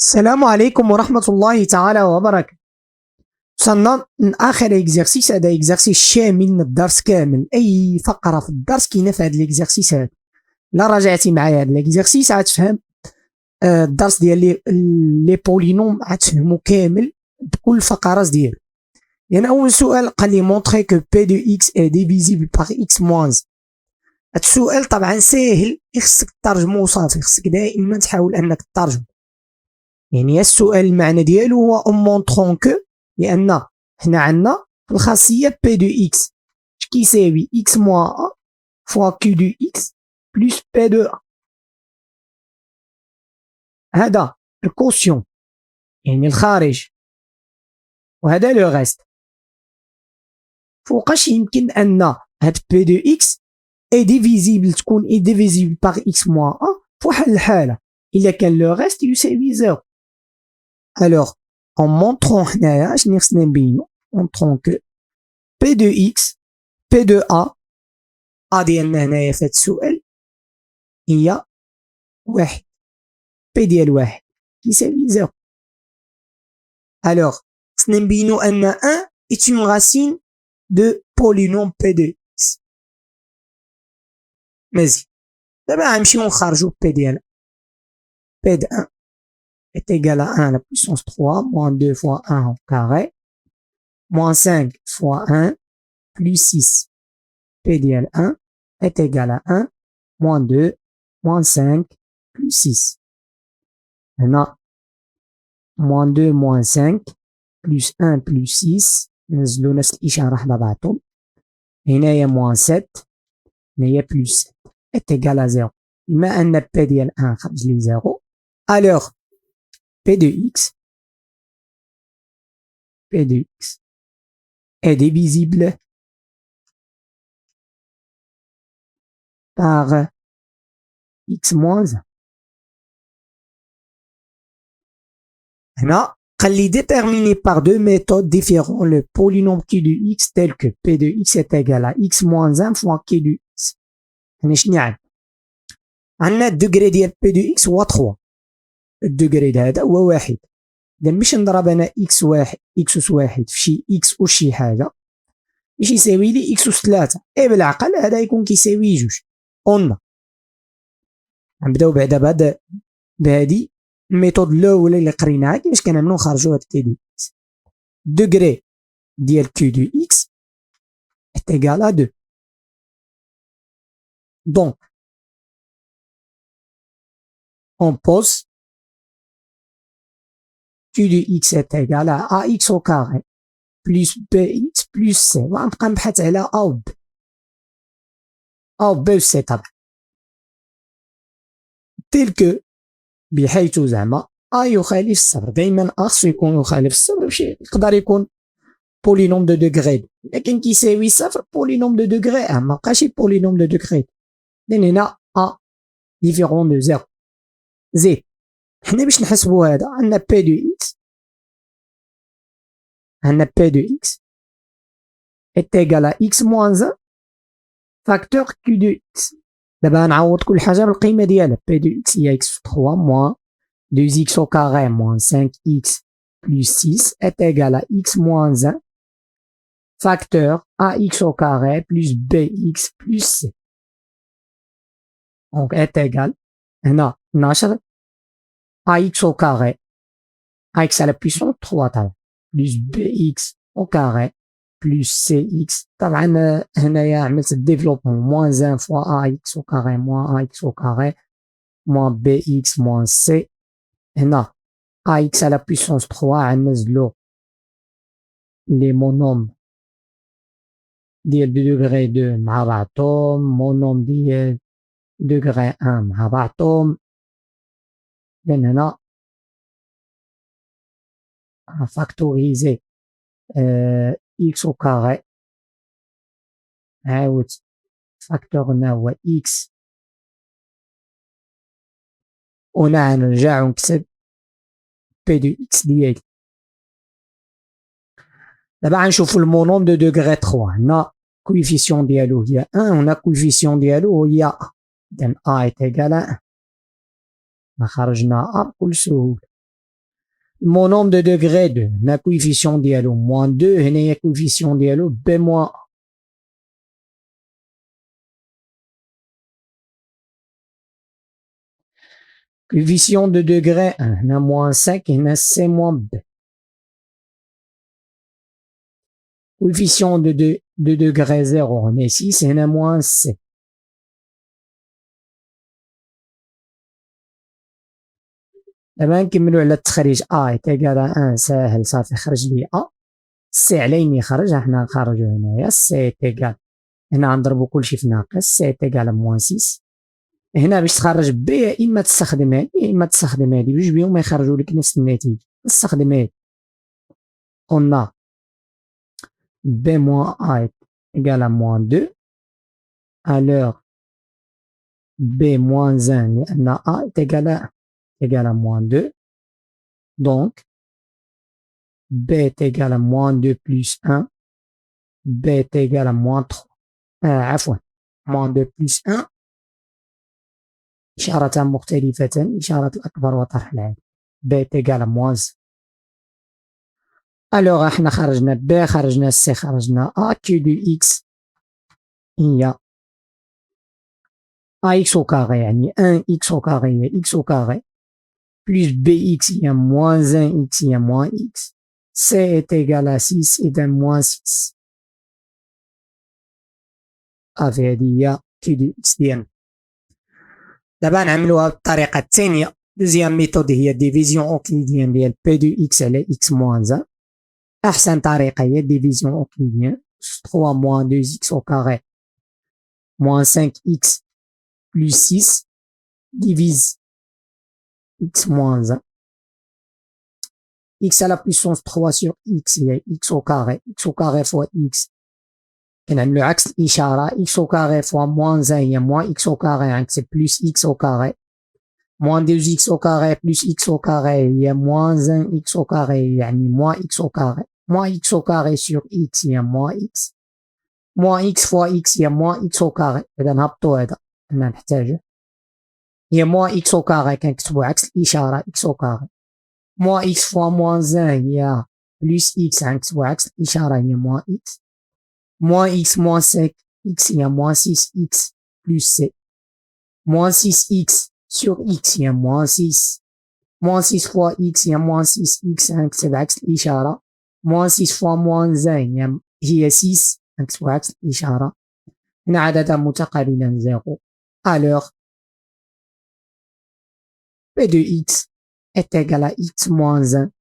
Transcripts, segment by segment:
السلام عليكم ورحمة الله تعالى وبركاته. وصلنا لآخر إكزرسيس. هذا إكزرسيس شامل من الدرس كامل، أي فقرة في الدرس كاينة في هذا الإكزرسيس هذا. إلا راجعتي معايا هذا الإكزرسيس غتفهم الدرس ديال لي بولينوم غتفهمو كامل بكل فقرات ديالو. يعني أول سؤال قال لي مونطري كو بي دو إكس إي ديفيزيبل باغ إكس موان. هاد السؤال طبعا ساهل، خصك تترجمو وصافي، خصك دائما تحاول أنك تترجم. يعني السؤال المعنى ديالو هو اون مونطرون كو، لان حنا عندنا الخاصيه بي دو اكس كيساوي اكس موان ا فوا كيو دو اكس بلس بي دو ا. هذا الكوسيون يعني الخارج، وهذا لو غيست. فوقاش يمكن ان هاد بي دو اكس اي ديفيزيبل تكون اي ديفيزيبل باغ اكس موان ا فواحد الحاله الا كان لو غيست يساوي زيرو. Alors, en montrant montrons que P de X, P de A ديالنا هنايا في هاد السؤال هي واحد، P ديال واحد كيساوي زيرو. Alors, خصنا نبينو أن 1 est une racine de polynôme P de X. مزيان، دابا غنمشيو نخرجو P ديال P de 1 est égal à 1 à la puissance 3, moins 2 fois 1 au carré, moins 5 fois 1, plus 6. P dial 1 est égal à 1, moins 2, moins 5, plus 6. Maintenant, moins 2, moins 5, plus 1, plus 6. ننزلو نفس الإشارة حدا بعضهم. هنايا moins 7، هنايا plus 7 est égal à 0. بما أن P dial 1 خرج لي 0، alors P de X est divisible par X moins 1. هنا قال لي déterminer par deux méthodes différentes le polynôme Q de X tel que P de X est égal à X moins 1 fois Q de X. يعني شنو يعني؟ عندنا الدوغري ديال P de X هو 3، الدوغري هذا هو واحد. إذا باش نضرب أنا إكس واحد إكس أس واحد في شي إكس أس شي حاجة باش يساوي لي إكس أس 3، إي بالعقل هذا يكون كيساوي جوج. قلنا غنبداو بعدا بهادي الميثود الأولى اللي قريناها كيفاش كنعملو نخرجو هاد كي دو إكس. دوغري ديال كيو دو إكس إت إيكال à 2. دونك on pose Q de X est égal à AX au carré plus BX plus C. وغنبقى نبحث على A و B، A و B و C طبعا. تيل كو بحيث زعما A يخالف الصفر، دايما A خصو يكون يخالف الصفر باش يقدر يكون بولينوم دو دوغري. لكن كيساوي صفر بولينوم دو دوغري 1 مبقاش بولينوم دو دوغري، لأن هنا A ديفيرون دو زيرو. زيد حنا باش نحسبو هذا عندنا P دو X، عندنا P de X est égal à X moins 1 facteur Q de X. دابا نعوض كل حاجة بالقيمة ديالها. P de X هي X 3 moins 2X au carré moins 5X plus 6 est égal à X moins 1 facteur AX au carré plus BX plus C. Donc est égal هنا 12 AX au carré AX à la puissance 3 طبعا plus BX au carré plus CX. طبعا هنايا عملت الديفلوبمون moins 1 fois AX au carré moins AX au carré moins BX moins C. هنا AX à la puissance 3 غنزلو لي مونوم ديال دوغري 2 مع بعضهم، مونوم ديال دوغري 1 مع بعضهم. لأن هنا فاكتوريزي إكس أو كاري، عاود فاكتورنا هو إكس، وهنا غنرجع ونكتب بي دو إكس ديالي. دابا غنشوفو المونوم دو دوغري 3، عندنا كويفيسيون ديالو هي 1 وهنا كويفيسيون ديالو هي أ، إذن أ إيت إيكال أ 1. خرجنا أ بكل سهولة. mon nombre de degrés 2 هنا coefficient ديالو moins 2 هنايا coefficient ديالو b moins 1 coefficient de degré 1 هنا moins 5 هنا c moins b coefficient de degré 0 هنا 6 هنا moins c دابا نكملو على التخريج a est égal à 1 ساهل صافي خرج لي a c على يمين خرج حنا نخرجو هنايا c est égal هنا غنضربو كلشي في ناقص c est égal à moins 6 هنا باش تخرج b يا اما تستخدم هادي يا اما تستخدم هادي بجوج بيهم يخرجوا لك نفس النتيجه نستخدم هادي on a b moins a est égal à moins 2 alors b moins 1 لأن a est égal à moins 2 donc b est égal à moins 2 plus 1 b est égal à moins 3 عفوا moins 2 plus 1 إشارة مختلفة إشارة الأكبر وطرح العادي b est égal à moins 1 alors احنا خرجنا b خرجنا c خرجنا a q de x هي ax au carré يعني 1x au carré هي x au carré plus bx هي moins 1x هي moins x c est égal à 6 إذا moins 6 صافي هادي هي q de x ديالنا دابا نعملوها بالطريقة الثانية دوزيام ميثود هي ديفيزيون أوكليديان ديال p de x على x moins 1 أحسن طريقة هي ديفيزيون أوكليديان 3 moins 2x au carré moins 5x plus 6 divise x moins 1 x à la puissance 3 sur x هي x au carré fois x كنعملو عكس الإشارة x au carré fois moins 1 هي moins x au carré عكس plus x au carré moins 2x au carré plus x au carré هي moins 1x au carré يعني moins x au carré moins x au carré sur x هي moins x moins x fois x هي moins x au carré إذا نهبطو هذا حنا نحتاجه هي moins x au carré كنكتبو عكس الإشارة x au carré moins x fois moins 1 هي plus x كنكتبو عكس الإشارة هي moins x moins x moins 5 x هي moins 6x plus c moins 6x sur x هي moins 6 moins 6 fois x هي moins 6x كنكتب عكس الإشارة moins 6 fois moins 1 هي 6 كنكتبو عكس الإشارة هنا عددا متقابلان 0 alors p de x est égal à x moins 1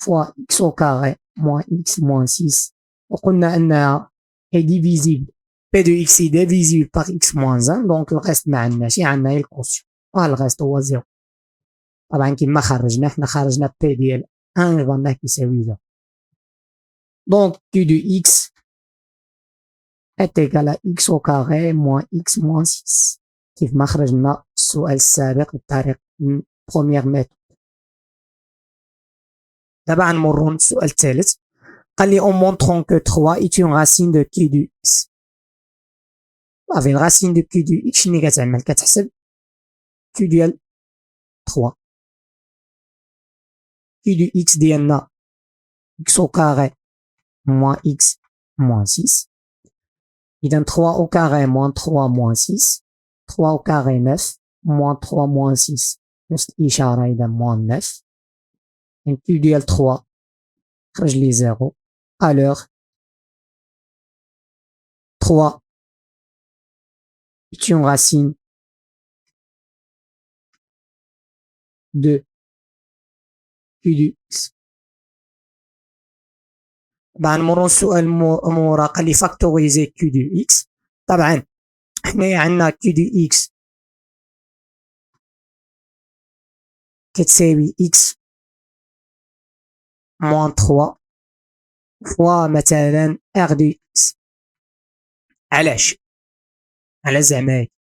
fois x au carré moins x moins 6 وقلنا أنها est divisible p de x est divisible par x moins 1 donc الغست ما عندناش عندنا هي الكوسيون والغست هو 0 طبعا كيما خرجنا حنا خرجنا p ديال 1 ظناه كيساوي 0 donc q de x est égal à x au carré moins x moins 6 كيف ما خرجنا السؤال السابق بطريقة première méthode دابا غنمرو للسؤال الثالث قال لي en montrant que 3 est une racine de q de x صافي الرacine de q de x شنو كتعمل كتحسب q ديال 3 q de x ديالنا x au carré moins x moins 6 إذا 3 au carré moins 3 moins 6 3 au carré 9 moins 3 moins 6 نفس الإشارة إذا moins 9 donc q ديال 3 خرج لي 0 alors 3 est une racine de q de x طبعا نمرو السؤال مورا قال لي فاكتوريزي q de x طبعا حنايا عندنا q de x كتساوي x moins 3 فوا مثلا r de x علاش على زعما هادي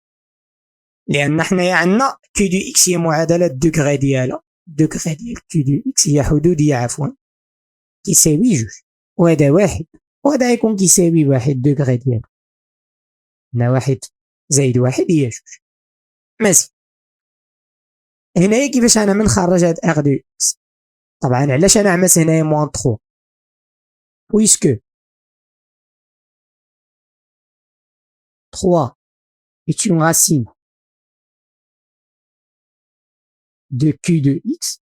لأن حنايا عندنا q de x هي معادلة دوغري ديالها دوغري ديال q de x هي حدودية عفوا كيساوي جوج وهذا واحد وهذا يكون كيساوي واحد دوغري ديالو هنا واحد زائد واحد هي جوج مزيان هنايا كيفاش أنا منخرج هاد r de x طبعا علاش انا عملت هنايا موان 3 puisque 3 est une racine de Q de X,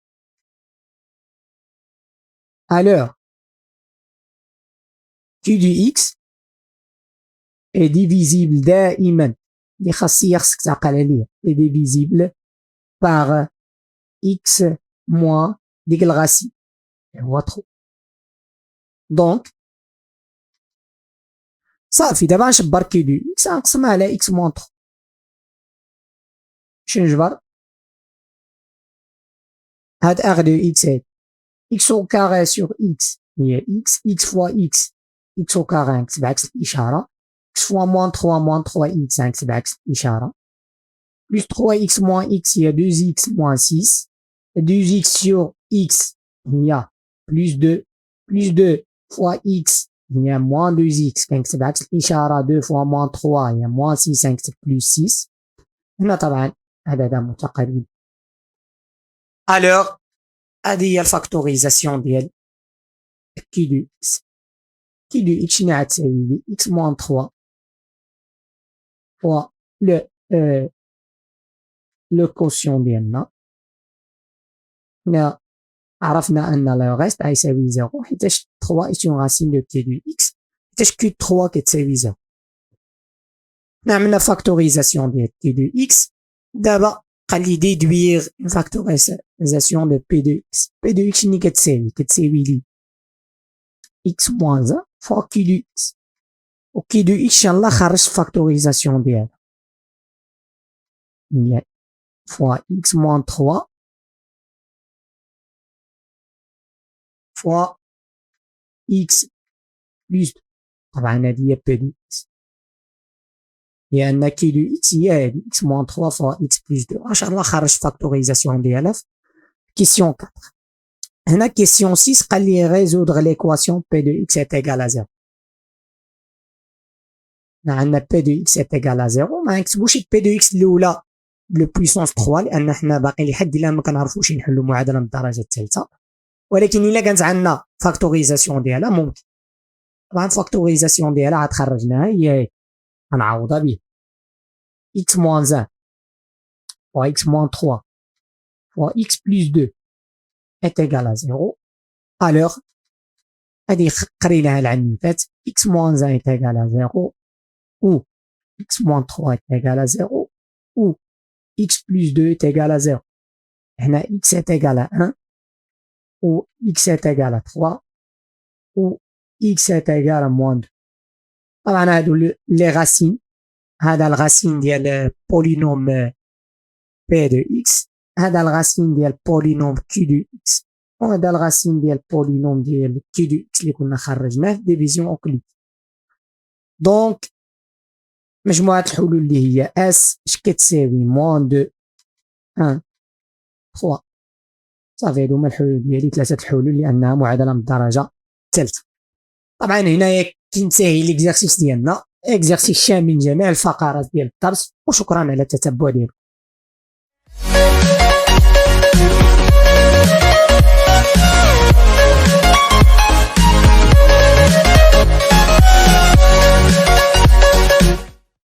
alors Q de X est divisible دائما اللي خاصية خصك تعقل عليه est divisible par X moins ديك الغاسين هو 3. دونك صافي دابا غنشبر كي دو اكس غنقسمها على اكس موان 3. شنو نجبر هاد ار دو اكس هاد اكس او كاري سور اكس هي اكس اكس فوا اكس اكس او كاري نكتب بعكس الاشاره اكس فوا موان 3 موان 3 اكس نكتب بعكس الاشاره بلس 3 اكس موان اكس هي 2 اكس موان 6 2 اكس سور اكس هي بلس 2 فوا اكس هي موان 2 اكس كنكتب عكس الاشاره 2 فوا موان 3 هي موان 6 كنكتب بلس 6. هنا طبعا هذا متقارب. الوغ هذه هي الفاكتوريزاسيون ديال كي دو اكس. كي دو اكس شنو غتساوي لي اكس موان 3 فوا لو كوسيون ديالنا. هنا عرفنا ان لو ريست غيساوي 0 حيتاش 3 est une racine de Q de X حيتاش Q 3 كتساوي 0. عملنا فاكتوريزاسيون ديال Q de X. دابا قال لي ديدوير فاكتوريزاسيون دو P de X. P de X شنو كتساوي لي X moins 1 فوا Q de X و Q de X ان شاء الله خرجت فاكتوريزاسيون ديالها هي فوا X moins 3 فوا x بلس 2. طبعا هذه هي بي دو اكس لان كي دو اكس هي هذه x موان 3 فوا x بلس 2. ان شاء الله خرج فاكتوريزاسيون ديالها في كيسيون 4. هنا كيسيون 6 قال لي ريزودغ ليكواسيون بي دو اكس est égal à 0. عندنا بي دو اكس est égal à 0 ما نكتبوش بي دو اكس الاولى بلو بويسونس 3 لان حنا باقي لحد الان ما كنعرفوش نحلوا معادله من الدرجه الثالثه. ولكن الا كانت عندنا فاكتوريزاسيون ديالها ممكن. طبعا فاكتوريزاسيون ديالها عاد خرجناها هي غنعوضها به x moins 1 فوا x moins 3 فوا x plus 2 est égal à 0. alors هذه قريناها العام اللي فات x moins 1 est égal à 0 ou x moins 3 est égal à 0 ou x plus 2 est égal à 0. هنا x est égal à 1 ou x est égal à 3 ou x est égal à moins 2. طبعا هادو لي غاسين. هذا الغاسين ديال بولينوم بي دو اكس هذا الغاسين ديال بولينوم كي دو اكس وهذا الغاسين ديال بولينوم ديال كي دو اكس اللي كنا خرجناه في ديفيزيون اوكليد. دونك مجموعة الحلول اللي هي اس اش كتساوي موان 2 1 3. صافي هادو هما الحلول ديالي 3 الحلول لانها معادله من الدرجه الثالثه. طبعا هنايا كينتهي ليكزارسيس ديالنا اكزارسيس شامل جميع الفقرات ديال الدرس وشكرا على التتبع ديالكم.